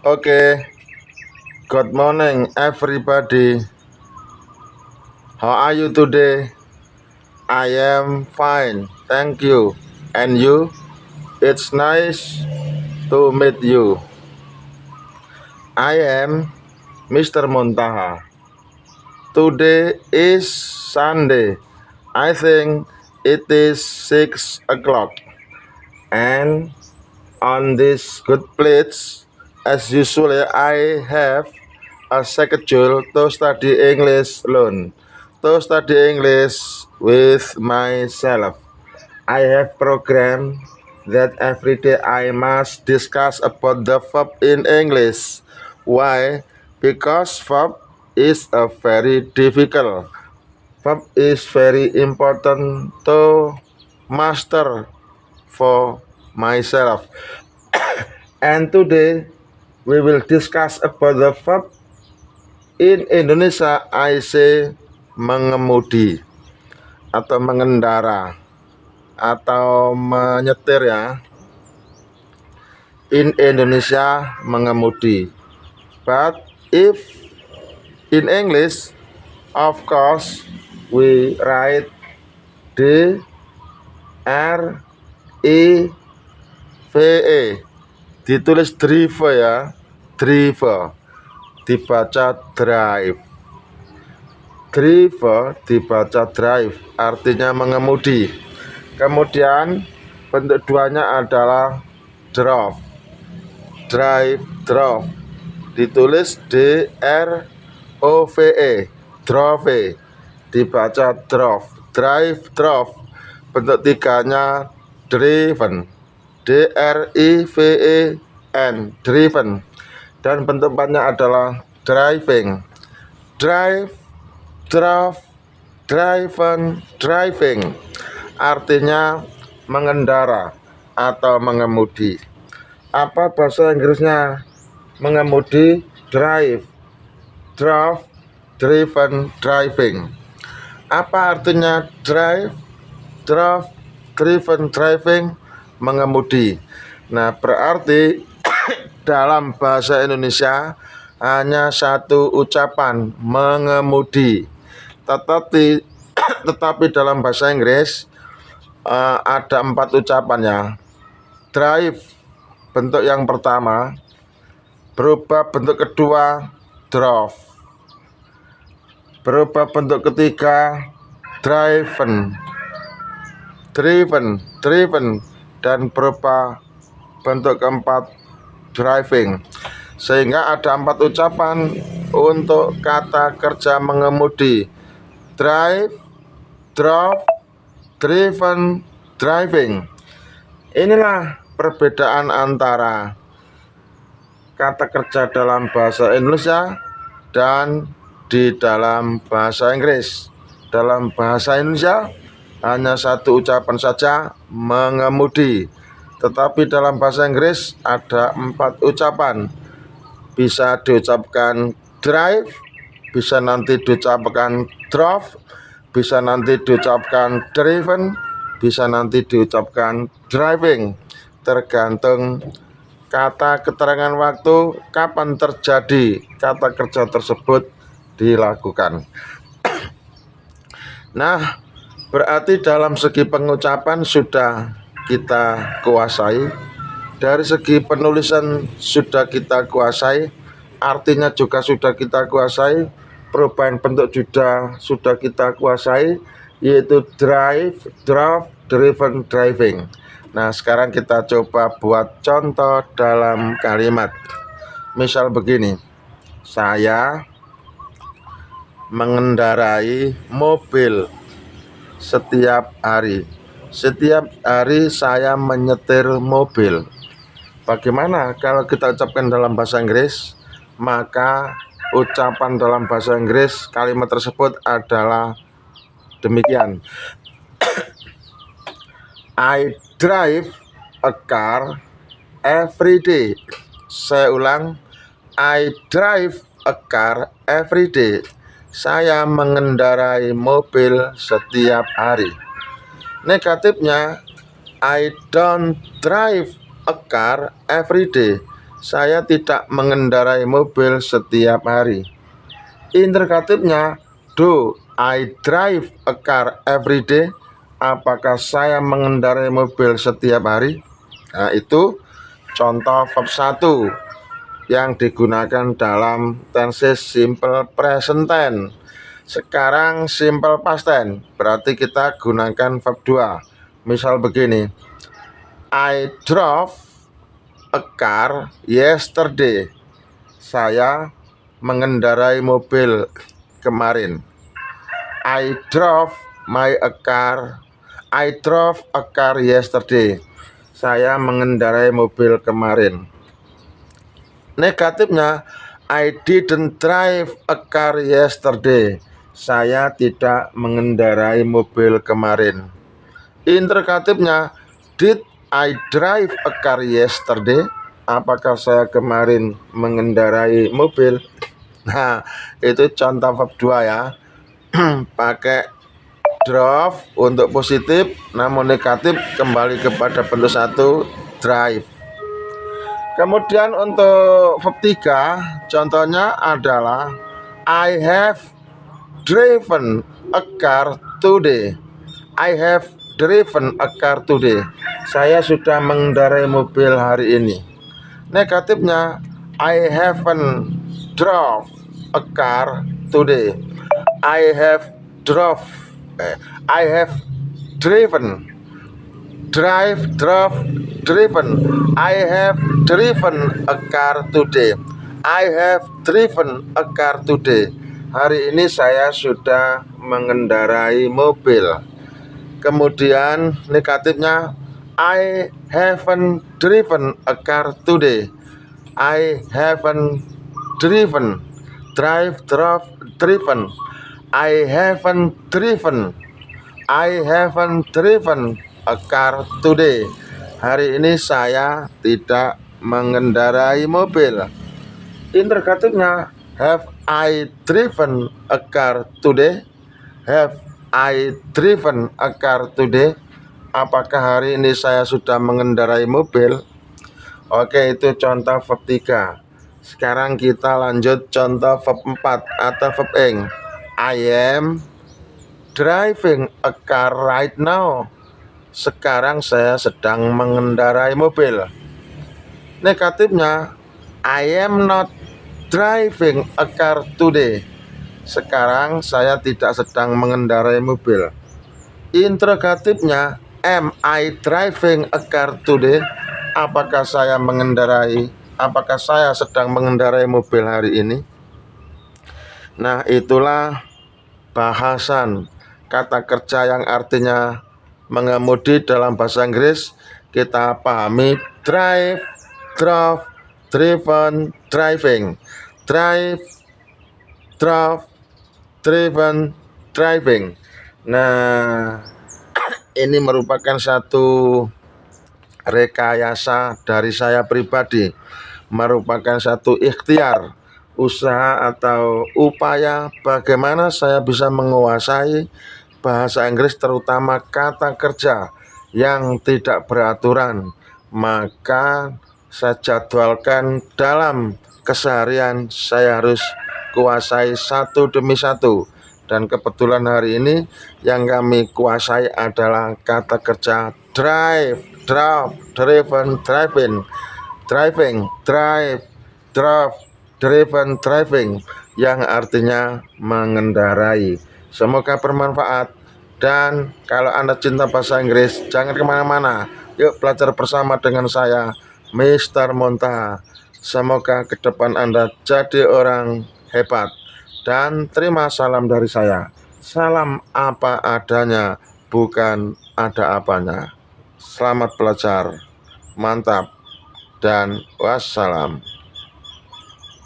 Okay, good morning, everybody. How are you today? I am fine, thank you. And you? It's nice to meet you. I am Mr. Montaha. Today is Sunday. I think it is 6 o'clock. And on this good place, as usual, I have a schedule to study English alone, to study English with myself. I have programmed that every day I must discuss about the verb in English. Why? Because verb is a very difficult. Verb is very important to master for myself. And today we will discuss about the verb in Indonesia. I say mengemudi atau mengendara atau menyetir ya. In Indonesia mengemudi. But if in English, of course, we write D R I V E. Ditulis drive ya, drive. Dibaca drive. Drive dibaca drive, artinya mengemudi. Kemudian bentuk duanya adalah drove. Drive, drove. Ditulis D R O V E, drove. Dibaca drove. Drive, drove. Bentuk tiganya driven. D R I V E N, driven. Dan bentuk empatnya adalah driving. Drive, drove, driven, driving. Artinya mengendara atau mengemudi. Apa bahasa Inggrisnya mengemudi? Drive, drove, driven, driving. Apa artinya drive, drove, driven, driving? Mengemudi. Nah, berarti dalam bahasa Indonesia hanya satu ucapan, mengemudi. Tetapi dalam bahasa Inggris ada 4 ucapan ya. Drive bentuk yang pertama, berubah bentuk kedua drove, berubah bentuk ketiga driven, driven, dan berubah bentuk keempat driving. Sehingga ada 4 ucapan untuk kata kerja mengemudi. Drive, drove, driven, driving. Inilah perbedaan antara kata kerja dalam bahasa Indonesia dan di dalam bahasa Inggris. Dalam bahasa Indonesia hanya satu ucapan saja, mengemudi. Tetapi dalam bahasa Inggris ada 4 ucapan. Bisa diucapkan drive, bisa nanti diucapkan drove, bisa nanti diucapkan driven, bisa nanti diucapkan driving. Tergantung kata keterangan waktu kapan terjadi kata kerja tersebut dilakukan. Nah, berarti dalam segi pengucapan sudah kita kuasai. Dari segi penulisan sudah kita kuasai, artinya juga sudah kita kuasai, perubahan bentuk juga sudah kita kuasai, yaitu drive, drove, driven, driving. Nah, sekarang kita coba buat contoh dalam kalimat. Misal begini, saya mengendarai mobil setiap hari. Setiap hari saya menyetir mobil. Bagaimana kalau kita ucapkan dalam bahasa Inggris? Maka ucapan dalam bahasa Inggris kalimat tersebut adalah demikian. I drive a car every day. Saya ulang, I drive a car every day. Saya mengendarai mobil setiap hari. Negatifnya, I don't drive a car every day. Saya tidak mengendarai mobil setiap hari. Interrogatifnya, do I drive a car every day? Apakah saya mengendarai mobil setiap hari? Nah, itu contoh verb 1 yang digunakan dalam tense simple present tense. Sekarang simple past tense, berarti kita gunakan verb 2. Misal begini, I drove a car yesterday. Saya mengendarai mobil kemarin. I drove a car yesterday. Saya mengendarai mobil kemarin. Negatifnya, I didn't drive a car yesterday. Saya tidak mengendarai mobil kemarin. Interrogatifnya, did I drive a car yesterday? Apakah saya kemarin mengendarai mobil? Nah, itu contoh verb 2 ya. Pakai drove untuk positif, namun negatif kembali kepada bentuk 1, drive. Kemudian untuk verb 3, contohnya adalah I have driven a car today. I have driven a car today. Saya sudah mengendarai mobil hari ini. Negatifnya, I haven't drove a car today. I have driven. Driven. I have driven a car today. I have driven a car today. Hari ini saya sudah mengendarai mobil. Kemudian negatifnya, I haven't driven a car today. I haven't driven. Driven. I haven't driven a car today. Hari ini saya tidak mengendarai mobil. Interrogatifnya, have I driven a car today? Have I driven a car today? Apakah hari ini saya sudah mengendarai mobil? Oke, itu contoh verb 3. Sekarang kita lanjut contoh verb 4 atau verb ing. I am driving a car right now. Sekarang saya sedang mengendarai mobil. Negatifnya, I am not driving a car today. Sekarang saya tidak sedang mengendarai mobil. Interrogatifnya, am I driving a car today? Apakah saya sedang mengendarai mobil hari ini? Nah, itulah bahasan kata kerja yang artinya mengemudi dalam bahasa Inggris. Kita pahami drive, drove, driven, driving. Drive, drove, driven, driving. Nah, ini merupakan satu rekayasa dari saya pribadi, merupakan satu ikhtiar, usaha atau upaya bagaimana saya bisa menguasai bahasa Inggris, terutama kata kerja yang tidak beraturan. Maka saya jadwalkan dalam keseharian saya harus kuasai satu demi satu. Dan kebetulan hari ini yang kami kuasai adalah kata kerja drive, drove, driven, driving. Driving, drive, drove, driven, driving, yang artinya mengendarai. Semoga bermanfaat. Dan kalau Anda cinta bahasa Inggris, jangan kemana-mana. Yuk belajar bersama dengan saya, Mr. Monta. Semoga ke depan Anda jadi orang hebat. Dan terima salam dari saya. Salam apa adanya, bukan ada apanya. Selamat belajar. Mantap. Dan wassalam.